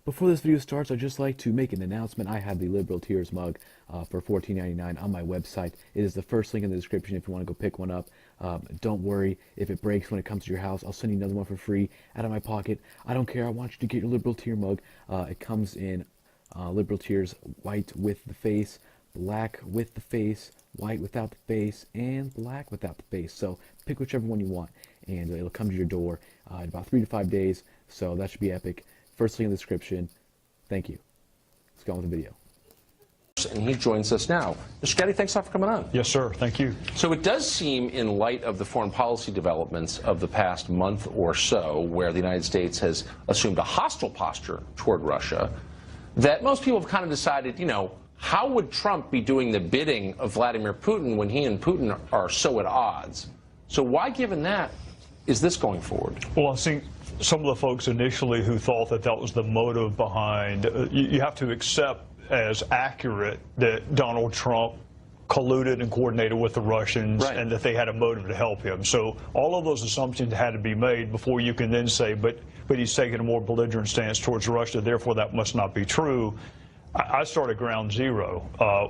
Before this video starts, I'd just like to make an announcement. I have the Liberal Tears mug for $14.99 on my website. It is the first link in the description if you want to go pick one up. Don't worry if it breaks when it comes to your house. I'll send you another one for free out of my pocket. I don't care. I want you to get your Liberal Tear mug. It comes in Liberal Tears white with the face, black with the face, white without the face, and black without the face. So pick whichever one you want, and it'll come to your door in about 3 to 5 days. So that should be epic. First link in the description. Thank you. Let's go on with the video. And he joins us now. Mr. Gowdy, thanks a lot for coming on. Yes, sir. Thank you. So it does seem, in light of the foreign policy developments of the past month or so, where the United States has assumed a hostile posture toward Russia, that most people have kind of decided, you know, how would Trump be doing the bidding of Vladimir Putin when he and Putin are so at odds? So why, given that, is this going forward? Well, I think some of the folks initially who thought that that was the motive behind, you have to accept as accurate that Donald Trump colluded and coordinated with the Russians, right, and that they had a motive to help him. So all of those assumptions had to be made before you can then say, but he's taking a more belligerent stance towards Russia, therefore that must not be true. I start at ground zero.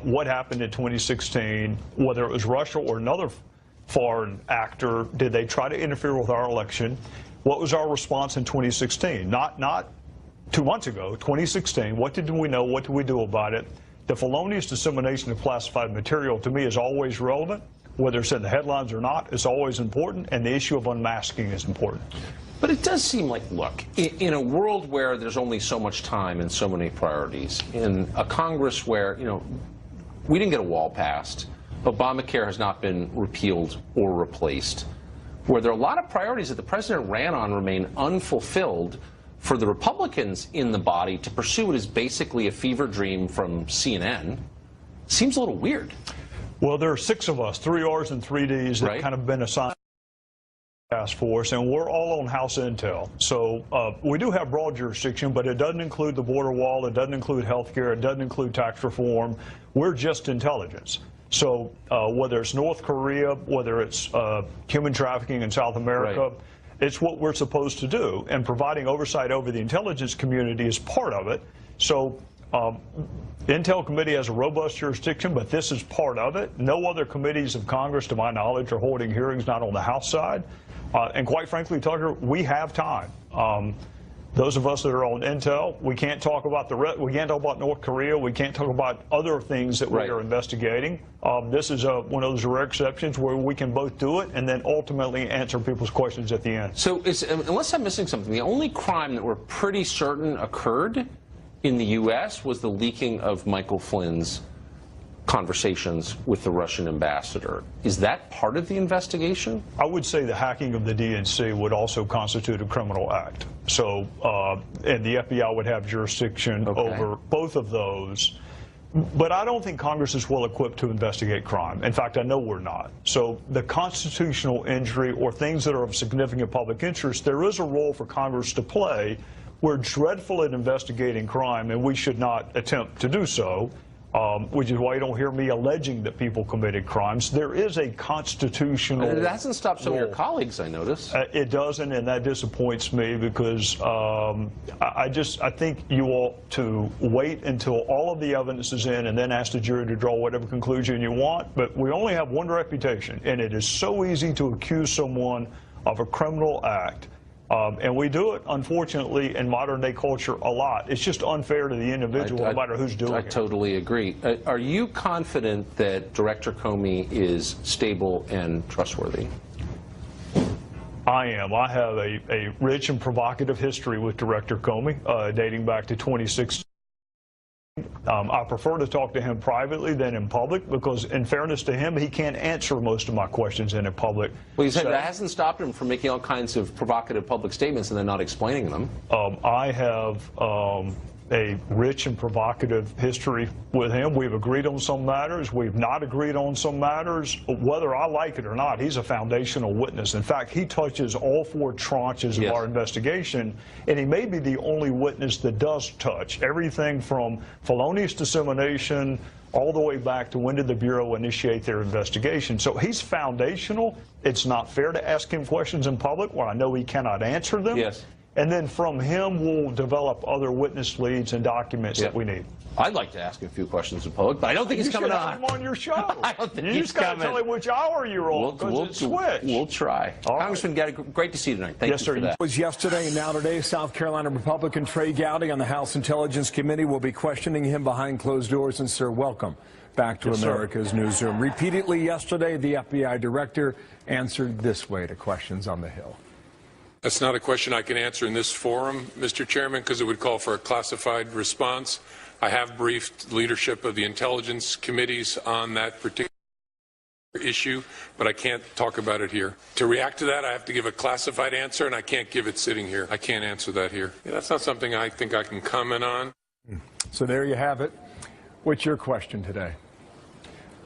What happened in 2016, whether it was Russia or another foreign actor, did they try to interfere with our election? What was our response in 2016? Not 2 months ago, 2016. What did we know? What did we do about it? The felonious dissemination of classified material, to me, is always relevant. Whether it's in the headlines or not, it's always important, and the issue of unmasking is important. But it does seem like, look, in a world where there's only so much time and so many priorities, in a Congress where, you know, we didn't get a wall passed, Obamacare has not been repealed or replaced, where there are a lot of priorities that the president ran on remain unfulfilled, for the Republicans in the body to pursue it is basically a fever dream from CNN. Seems a little weird. Well, there are 6 of us, 3 R's and 3 D's, that kind of been assigned to the task force, and we're all on House Intel. So we do have broad jurisdiction, but it doesn't include the border wall, it doesn't include health care, it doesn't include tax reform. We're just intelligence. So whether it's North Korea, whether it's human trafficking in South America, right, it's what we're supposed to do, and providing oversight over the intelligence community is part of it. So the Intel Committee has a robust jurisdiction, but this is part of it. No other committees of Congress, to my knowledge, are holding hearings, not on the House side. And quite frankly, Tucker, we have time. Those of us that are on Intel, we can't talk about we can't talk about North Korea. We can't talk about other things that we are investigating. This is one of those rare exceptions where we can both do it and then ultimately answer people's questions at the end. So, unless I'm missing something, the only crime that we're pretty certain occurred in the U.S. was the leaking of Michael Flynn's conversations with the Russian ambassador. Is that part of the investigation? I would say the hacking of the DNC would also constitute a criminal act. So, and the FBI would have jurisdiction over both of those. But I don't think Congress is well equipped to investigate crime. In fact, I know we're not. So the constitutional injury or things that are of significant public interest, there is a role for Congress to play. We're dreadful at investigating crime, and we should not attempt to do so. Which is why you don't hear me alleging that people committed crimes. There is a constitutional It hasn't stopped some of your colleagues, I notice. It doesn't, and that disappoints me because I think you ought to wait until all of the evidence is in and then ask the jury to draw whatever conclusion you want. But we only have one reputation, and it is so easy to accuse someone of a criminal act. And we do it, unfortunately, in modern-day culture a lot. It's just unfair to the individual, no matter who's doing it. I totally agree. Are you confident that Director Comey is stable and trustworthy? I am. I have a rich and provocative history with Director Comey, dating back to 2016. I prefer to talk to him privately than in public because, in fairness to him, he can't answer most of my questions in public. Well, he said that hasn't stopped him from making all kinds of provocative public statements and then not explaining them. I have a rich and provocative history with him. We've agreed on some matters. We've not agreed on some matters. Whether I like it or not, he's a foundational witness. In fact, he touches all 4 tranches of our investigation, and he may be the only witness that does touch everything from felonious dissemination all the way back to when did the Bureau initiate their investigation. So he's foundational. It's not fair to ask him questions in public where I know he cannot answer them. Yes. and then from him we'll develop other witness leads and documents that we need. I'd like to ask him a few questions in public, but I don't think he's coming on. You should have him on your show. I don't think you he's just got coming. to tell him which hour you're on, because it's switched. We'll try. Congressman Gowdy, great to see you tonight. Thank you for that. It was yesterday and now today. South Carolina Republican Trey Gowdy on the House Intelligence Committee will be questioning him behind closed doors. And, sir, welcome back to America's Newsroom. Repeatedly yesterday, the FBI director answered this way to questions on the Hill. That's not a question I can answer in this forum, Mr. Chairman, because it would call for a classified response. I have briefed leadership of the intelligence committees on that particular issue, but I can't talk about it here. To react to that, I have to give a classified answer, and I can't give it sitting here. I can't answer that here. That's not something I think I can comment on. So there you have it. What's your question today?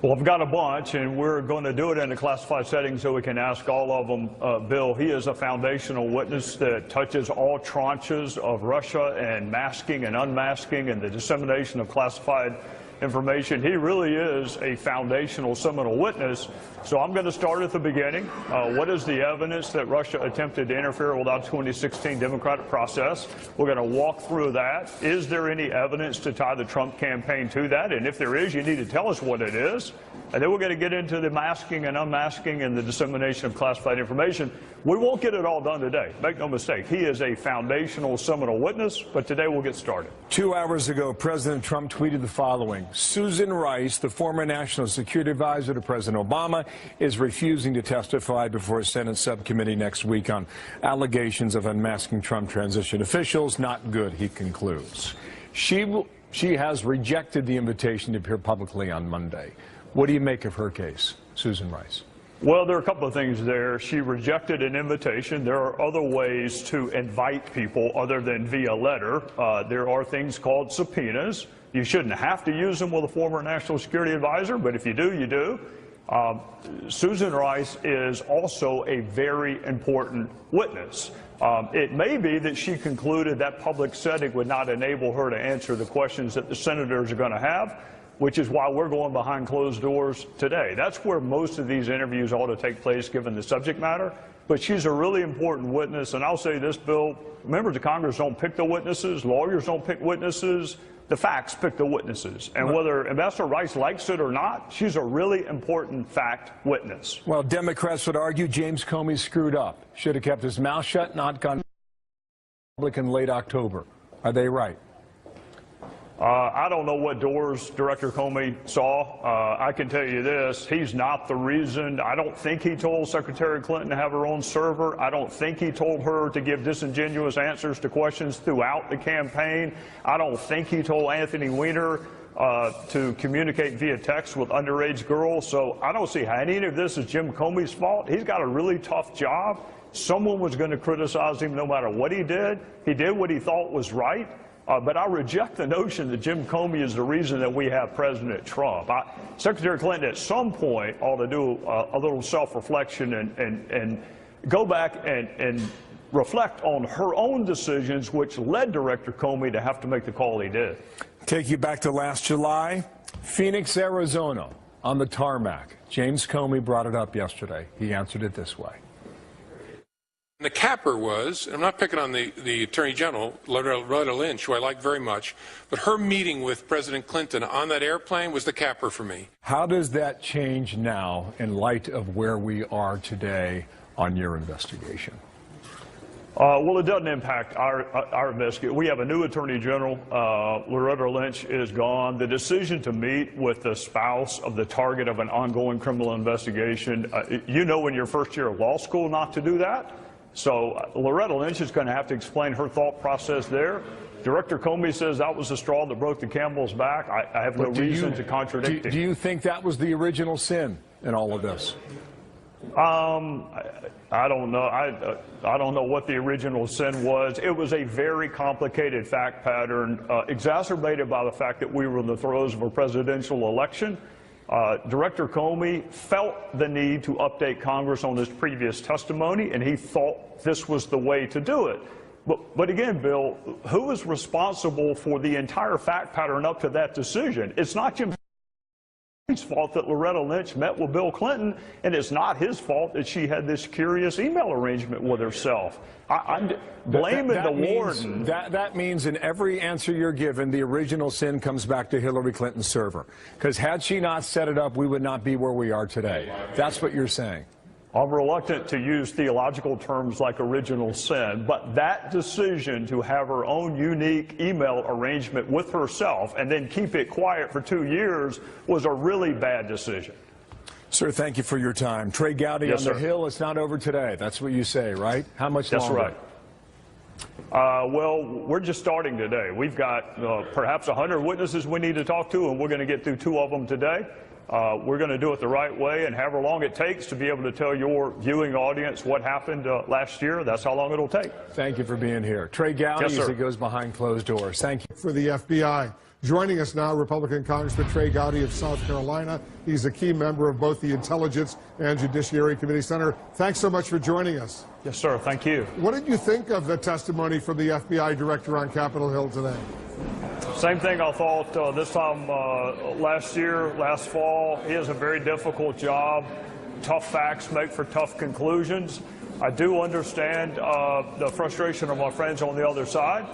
Well, I've got a bunch, and we're going to do it in a classified setting so we can ask all of them. Bill, he is a foundational witness that touches all tranches of Russia and masking and unmasking and the dissemination of classified information. He really is a foundational seminal witness. So I'm going to start at the beginning. What is the evidence that Russia attempted to interfere with our 2016 democratic process? We're going to walk through that. Is there any evidence to tie the Trump campaign to that? And if there is, you need to tell us what it is. And then we're going to get into the masking and unmasking and the dissemination of classified information. We won't get it all done today. Make no mistake. He is a foundational seminal witness, but today we'll get started. 2 hours ago, President Trump tweeted the following: Susan Rice, the former national security advisor to President Obama, is refusing to testify before a Senate subcommittee next week on allegations of unmasking Trump transition officials. Not good, he concludes. She has rejected the invitation to appear publicly on Monday. What do you make of her case, Susan Rice? Well, there are a couple of things there. She rejected an invitation. There are other ways to invite people other than via letter. There are things called subpoenas. You shouldn't have to use them with a former national security advisor, but if you do, you do. Susan Rice is also a very important witness. It may be that she concluded that public setting would not enable her to answer the questions that the senators are going to have, which is why we're going behind closed doors today. That's where most of these interviews ought to take place, given the subject matter. But she's a really important witness. And I'll say this, Bill, members of Congress don't pick the witnesses. Lawyers don't pick witnesses. The facts pick the witnesses. And whether Ambassador Rice likes it or not, she's a really important fact witness. Well, Democrats would argue James Comey screwed up. Should have kept his mouth shut, not gone public in late October. Are they right? I don't know what doors Director Comey saw. I can tell you this, he's not the reason. I don't think he told Secretary Clinton to have her own server. I don't think he told her to give disingenuous answers to questions throughout the campaign. I don't think he told Anthony Weiner to communicate via text with underage girls. So I don't see how any of this is Jim Comey's fault. He's got a really tough job. Someone was going to criticize him no matter what he did. He did what he thought was right. But I reject the notion that Jim Comey is the reason that we have President Trump. Secretary Clinton at some point ought to do a little self-reflection and go back and reflect on her own decisions, which led Director Comey to have to make the call he did. Take you back to last July, Phoenix, Arizona, on the tarmac. James Comey brought it up yesterday. He answered it this way. The capper was, and I'm not picking on the Attorney General, Loretta Lynch, who I like very much, but her meeting with President Clinton on that airplane was the capper for me. How does that change now in light of where we are today on your investigation? Well, it doesn't impact our investigation. We have a new Attorney General. Loretta Lynch is gone. The decision to meet with the spouse of the target of an ongoing criminal investigation, you know in your first year of law school not to do that. So Loretta Lynch is going to have to explain her thought process there. Director Comey says that was the straw that broke the camel's back. I have no reason to contradict it. Do you think that was the original sin in all of this? I don't know. I don't know what the original sin was. It was a very complicated fact pattern, exacerbated by the fact that we were in the throes of a presidential election. Director Comey felt the need to update Congress on his previous testimony, and he thought this was the way to do it. But again, Bill, who is responsible for the entire fact pattern up to that decision? It's not Jim. It's fault that Loretta Lynch met with Bill Clinton, and it's not his fault that she had this curious email arrangement with herself. I'm blaming the warden. That means in every answer you're given, the original sin comes back to Hillary Clinton's server. Because had she not set it up, we would not be where we are today. That's what you're saying. I'm reluctant to use theological terms like original sin, but that decision to have her own unique email arrangement with herself and then keep it quiet for 2 years was a really bad decision. Sir, thank you for your time. Trey Gowdy Yes, on the sir. Hill, it's not over today. That's what you say, right? How much That's longer? right. Well, we're just starting today. We've got perhaps 100 witnesses we need to talk to, and we're going to get through 2 of them today. We're going to do it the right way, and however long it takes to be able to tell your viewing audience what happened last year, that's how long it'll take. Thank you for being here. Trey Gowdy, Yes, sir. as he goes behind closed doors. Thank you. For the FBI. Joining us now, Republican Congressman Trey Gowdy of South Carolina. He's a key member of both the Intelligence and Judiciary Committee. Senator, thanks so much for joining us. Yes, sir. Thank you. What did you think of the testimony from the FBI director on Capitol Hill today? Same thing I thought this time last fall. He has a very difficult job. Tough facts make for tough conclusions. I do understand the frustration of my friends on the other side.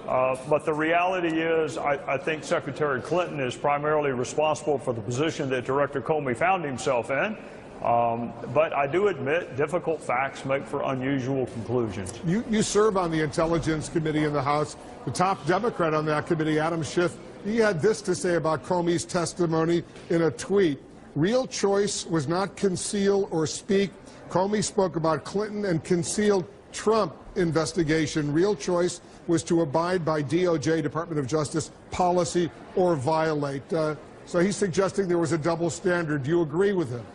But the reality is, I think Secretary Clinton is primarily responsible for the position that Director Comey found himself in. But I do admit difficult facts make for unusual conclusions. You serve on the Intelligence Committee in the House. The top Democrat on that committee, Adam Schiff, he had this to say about Comey's testimony in a tweet. Real choice was not conceal or speak. Comey spoke about Clinton and concealed Trump investigation. Real choice was to abide by DOJ, Department of Justice, policy or violate. So he's suggesting there was a double standard. Do you agree with him?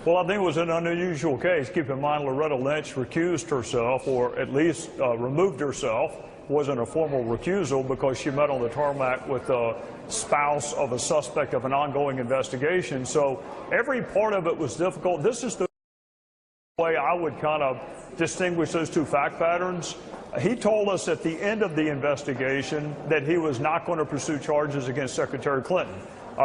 Well, I think it was an unusual case. Keep in mind, Loretta Lynch recused herself, or at least removed herself. Wasn't a formal recusal because she met on the tarmac with the spouse of a suspect of an ongoing investigation. So every part of it was difficult. This is the way I would kind of distinguish those 2 fact patterns. He told us at the end of the investigation that he was not going to pursue charges against Secretary Clinton.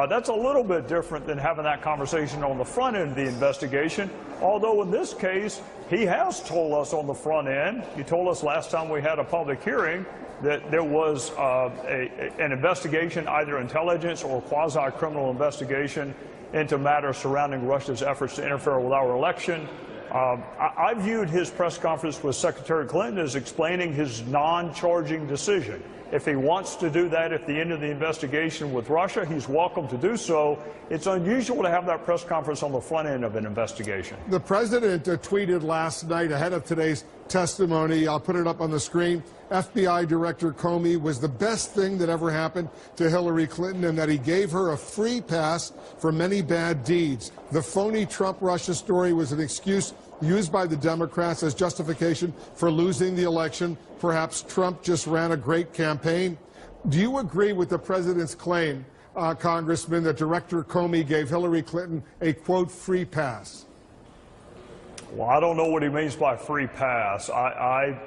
That's a little bit different than having that conversation on the front end of the investigation, although in this case, he has told us on the front end. He told us last time we had a public hearing that there was an investigation, either intelligence or quasi-criminal investigation, into matters surrounding Russia's efforts to interfere with our election. I viewed his press conference with Secretary Clinton as explaining his non-charging decision. If he wants to do that at the end of the investigation with Russia, he's welcome to do so. It's unusual to have that press conference on the front end of an investigation. The president tweeted last night ahead of today's testimony, I'll put it up on the screen, FBI Director Comey was the best thing that ever happened to Hillary Clinton, and that he gave her a free pass for many bad deeds. The phony Trump-Russia story was an excuse used by the Democrats as justification for losing the election. Perhaps Trump just ran a great campaign. Do you agree with the president's claim, Congressman, that Director Comey gave Hillary Clinton a, quote, free pass? Well, I don't know what he means by free pass. I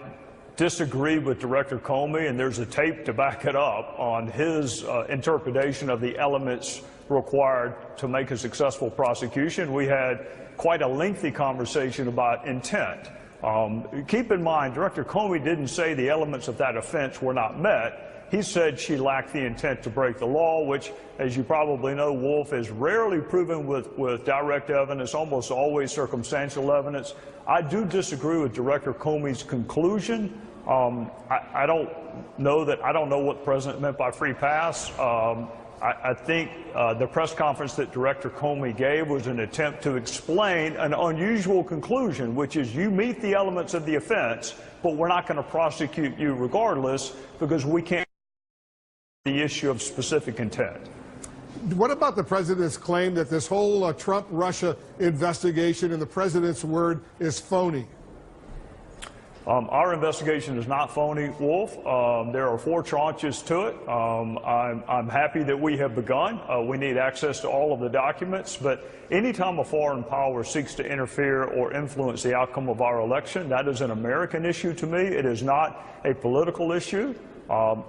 disagree with Director Comey, and there's a tape to back it up on his interpretation of the elements required to make a successful prosecution. We had quite a lengthy conversation about intent. Keep in mind, Director Comey didn't say the elements of that offense were not met. He said she lacked the intent to break the law, which, as you probably know, Wolf, is rarely proven with direct evidence, almost always circumstantial evidence. I do disagree with Director Comey's conclusion. I don't know what the president meant by free pass. I think the press conference that Director Comey gave was an attempt to explain an unusual conclusion, which is you meet the elements of the offense, but we're not going to prosecute you regardless because we can't the issue of specific intent. What about the president's claim that this whole Trump-Russia investigation, in the president's word, is phony? Our investigation is not phony, Wolf. There are 4 tranches to it. I'm happy that we have begun. We need access to all of the documents, but anytime a foreign power seeks to interfere or influence the outcome of our election, that is an American issue to me. It is not a political issue.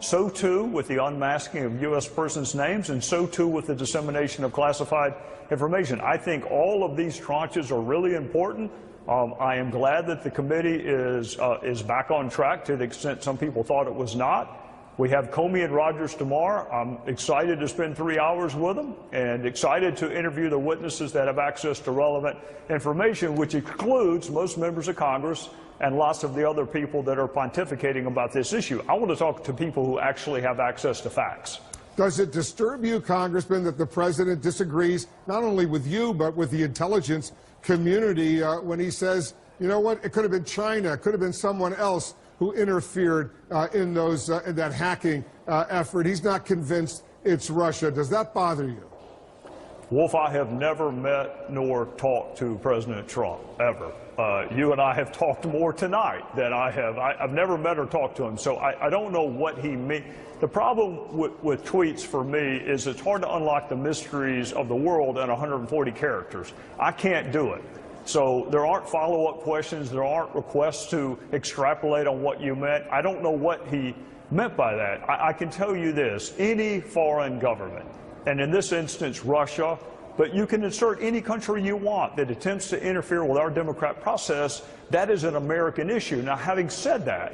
So too with the unmasking of U.S. persons' names, and so too with the dissemination of classified information. I think all of these tranches are really important. I am glad that the committee is back on track to the extent some people thought it was not. We have Comey and Rogers tomorrow. I'm excited to spend 3 hours with them and excited to interview the witnesses that have access to relevant information, which includes most members of Congress and lots of the other people that are pontificating about this issue. I want to talk to people who actually have access to facts. Does it disturb you, Congressman, that the president disagrees not only with you but with the intelligence community when he says, you know what, it could have been China, it could have been someone else who interfered in that hacking effort? He's not convinced it's Russia. Does that bother you? Wolf, I have never met nor talked to President Trump, ever. You and I have talked more tonight than I have. I've never met or talked to him, so I don't know what he means. The problem with tweets for me is it's hard to unlock the mysteries of the world in 140 characters. I can't do it. So there aren't follow-up questions. There aren't requests to extrapolate on what you meant. I don't know what he meant by that. I can tell you this. Any foreign government, and in this instance Russia, but you can insert any country you want that attempts to interfere with our democratic process, that is an American issue. Now, having said that,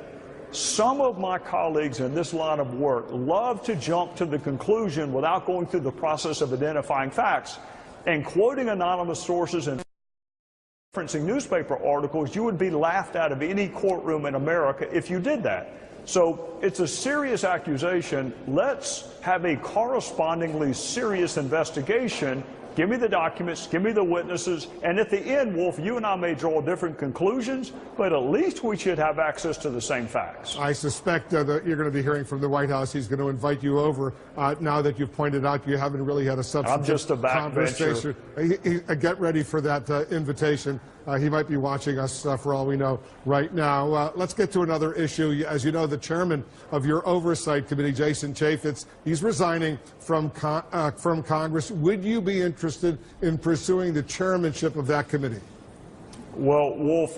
some of my colleagues in this line of work love to jump to the conclusion without going through the process of identifying facts and quoting anonymous sources and referencing newspaper articles. You would be laughed out of any courtroom in America if you did that. So it's a serious accusation. Let's have a correspondingly serious investigation. Give me the documents, give me the witnesses, and at the end, Wolf, you and I may draw different conclusions, but at least we should have access to the same facts. I suspect that you're going to be hearing from the White House. He's going to invite you over now that you've pointed out you haven't really had a substantive I'm just a conversation. Get ready for that invitation. He might be watching us for all we know right now. Let's get to another issue. As you know, the chairman of your oversight committee, Jason Chaffetz, he's resigning from Congress. Would you be interested in pursuing the chairmanship of that committee? Well, Wolf,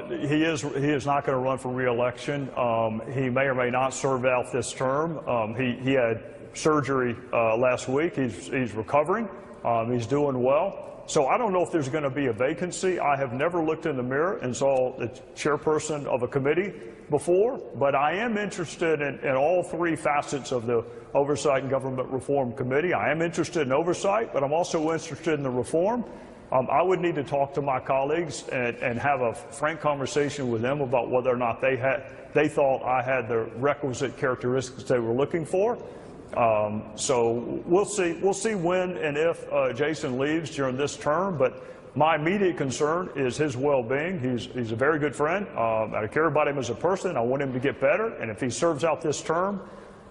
he is not going to run for re-election. He may or may not serve out this term. He had surgery last week. He's recovering. He's doing well. So I don't know if there's going to be a vacancy. I have never looked in the mirror and saw the chairperson of a committee before, but I am interested in all three facets of the Oversight and Government Reform Committee. I am interested in oversight, but I'm also interested in the reform. I would need to talk to my colleagues and have a frank conversation with them about whether or not they thought I had the requisite characteristics they were looking for. So we'll see when and if Jason leaves during this term, but my immediate concern is his well-being. He's a very good friend. I care about him as a person. I want him to get better, and if he serves out this term,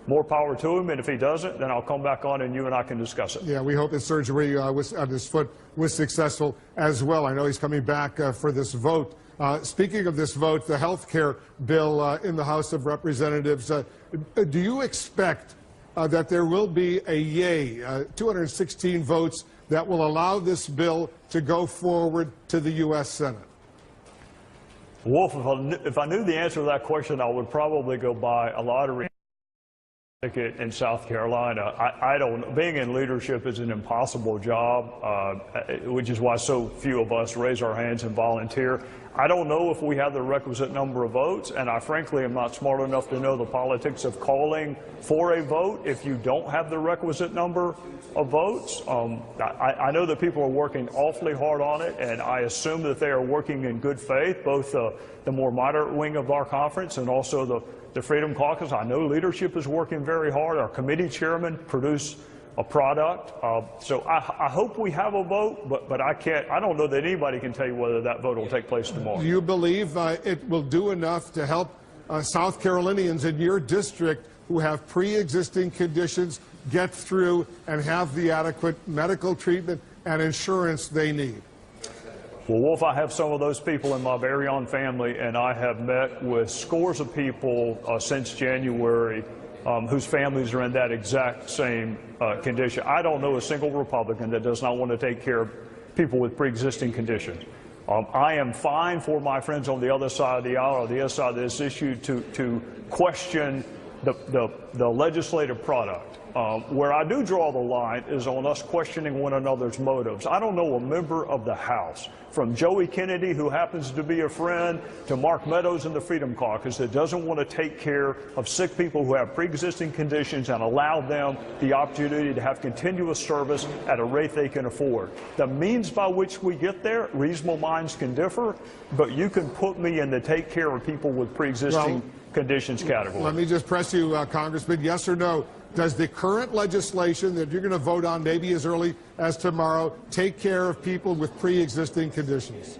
more power to him, and if he doesn't, then I'll come back on and you and I can discuss it. Yeah, we hope his surgery on his foot was successful as well. I know he's coming back for this vote. Speaking of this vote, the health care bill in the House of Representatives, do you expect that there will be a yay, 216 votes that will allow this bill to go forward to the U.S. Senate? Wolf, if I knew the answer to that question, I would probably go buy a lottery ticket in South Carolina. I don't. Being in leadership is an impossible job, which is why so few of us raise our hands and volunteer. I don't know if we have the requisite number of votes, and I frankly am not smart enough to know the politics of calling for a vote if you don't have the requisite number of votes. I know that people are working awfully hard on it, and I assume that they are working in good faith, both the more moderate wing of our conference and also the Freedom Caucus. I know leadership is working very hard. Our committee chairman produced a product. So I hope we have a vote, but I don't know that anybody can tell you whether that vote will take place tomorrow. Do you believe it will do enough to help South Carolinians in your district who have pre-existing conditions get through and have the adequate medical treatment and insurance they need? Well, Wolf, I have some of those people in my very own family, and I have met with scores of people since January whose families are in that exact same condition. I don't know a single Republican that does not want to take care of people with pre-existing conditions. I am fine for my friends on the other side of the aisle or the other side of this issue to question the legislative product. Where I do draw the line is on us questioning one another's motives. I don't know a member of the House, from Joey Kennedy, who happens to be a friend, to Mark Meadows in the Freedom Caucus, that doesn't want to take care of sick people who have pre-existing conditions and allow them the opportunity to have continuous service at a rate they can afford. The means by which we get there, reasonable minds can differ, but you can put me in the take care of people with pre-existing conditions category. Let me just press you, Congressman, yes or no? Does the current legislation that you're going to vote on maybe as early as tomorrow take care of people with pre-existing conditions?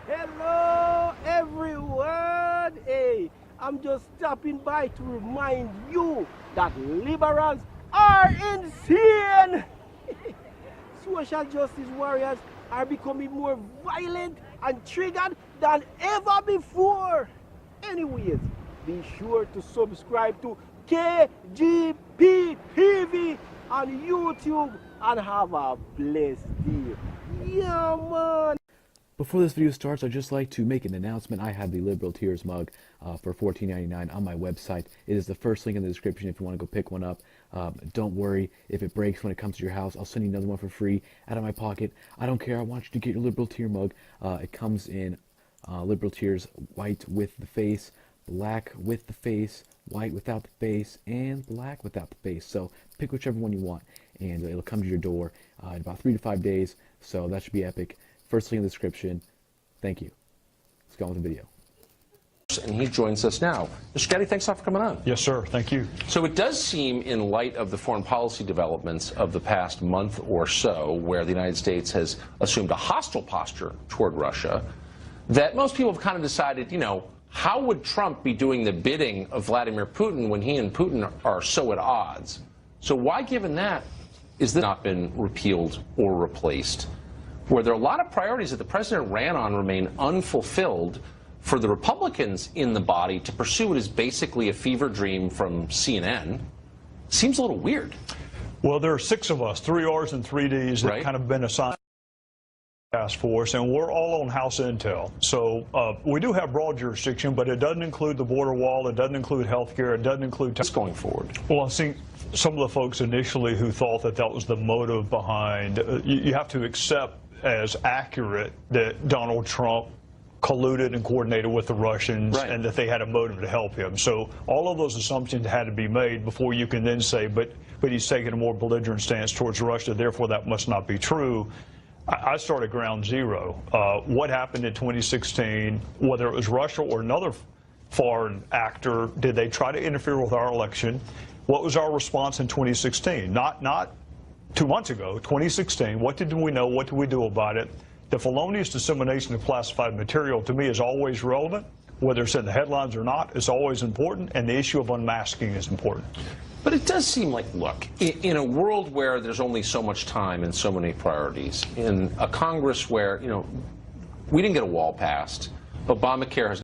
Hello, everyone. Hey, I'm just stopping by to remind you that liberals are insane. Social justice warriors are becoming more violent and triggered than ever before. Anyways, be sure to subscribe to KGPTV on YouTube and have a blessed day. Yeah, man. Before this video starts, I'd just like to make an announcement. I have the Liberal Tears mug for $14.99 on my website. It is the first link in the description if you want to go pick one up. Don't worry if it breaks when it comes to your house. I'll send you another one for free out of my pocket. I don't care. I want you to get your Liberal Tear mug. It comes in Liberal Tears white with the face, black with the face, white without the face, and black without the face. So pick whichever one you want, and it'll come to your door in about 3 to 5 days. So that should be epic. First link in the description. Thank you. Let's go on with the video. And he joins us now. Mr. Gowdy, thanks a lot for coming on. Yes, sir. Thank you. So it does seem, in light of the foreign policy developments of the past month or so, where the United States has assumed a hostile posture toward Russia, that most people have kind of decided, you know, how would Trump be doing the bidding of Vladimir Putin when he and Putin are so at odds? So why, given that, is this not been repealed or replaced? Where there are a lot of priorities that the president ran on remain unfulfilled, for the Republicans in the body to pursue it is basically a fever dream from CNN. Seems a little weird. Well, there are 6 of us, 3 R's and 3 D's, that kind of been assigned task force, and we're all on House intel. So we do have broad jurisdiction, but it doesn't include the border wall, it doesn't include health care, it doesn't include going forward. Well, I think some of the folks initially who thought that that was the motive behind, you have to accept as accurate that Donald Trump colluded and coordinated with the Russians, and that they had a motive to help him. So all of those assumptions had to be made before you can then say, but he's taking a more belligerent stance towards Russia, therefore that must not be true. I start at ground zero. What happened in 2016, whether it was Russia or another foreign actor, did they try to interfere with our election? What was our response in 2016? Not 2 months ago, 2016. What did we know? What did we do about it? The felonious dissemination of classified material, to me, is always relevant. Whether it's in the headlines or not, it's always important, and the issue of unmasking is important. But it does seem like, look, in a world where there's only so much time and so many priorities, in a Congress where, you know, we didn't get a wall passed, Obamacare has